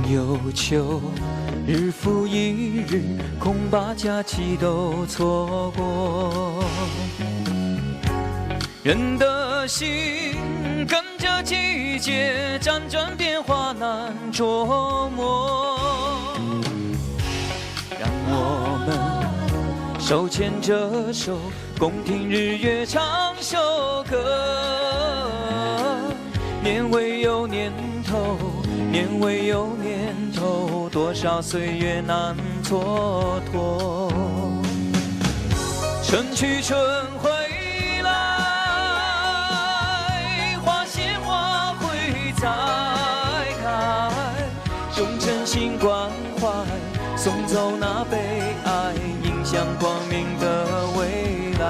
又秋，日复一日，恐把假期都错过。人的心跟着季节辗转变化，难捉摸。让我们手牵着手，共听日月唱首歌。年未有年头，年未有年头，多少岁月难蹉跎。春去春回来，花谢花会再开，用真心关怀送走那悲哀，迎向光明的未来。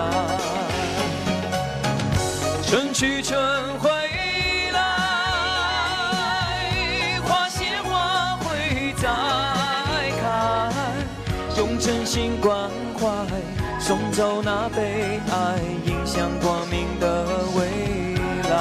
春去春回来，花谢花会再开，用真心关怀送走那悲哀，迎向光明的未来。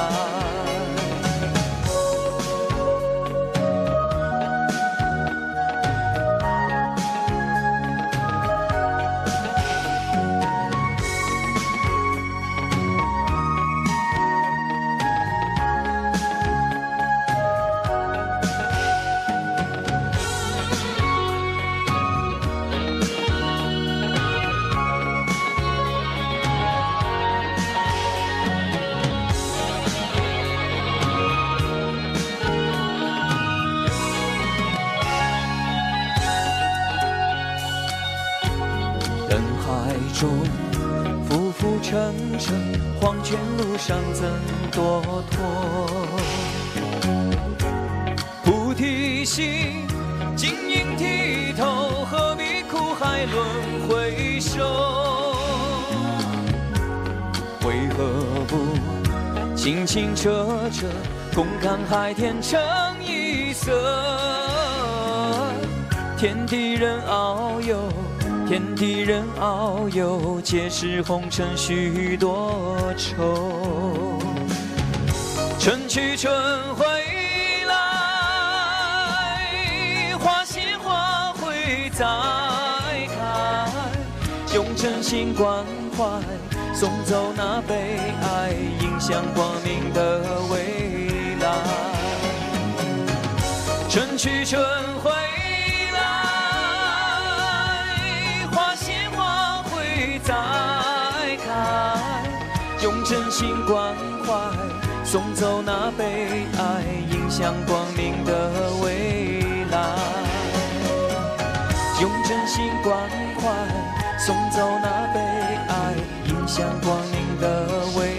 人海中浮浮沉沉，黄泉路上怎躲脱？菩提心，晶莹剔透，何必苦海轮回收？为何不清清澈澈，共看海天成一色？天地人遨游，天地人遨游，皆是红尘许多愁。春去春回来，花谢花会再开，用真心关怀送走那悲哀，迎向光明的未来。春去春回来，花谢花会再开，用真心关怀送走那悲哀，迎向光明的未来。用真心关怀送走那悲哀，迎向光明的未来。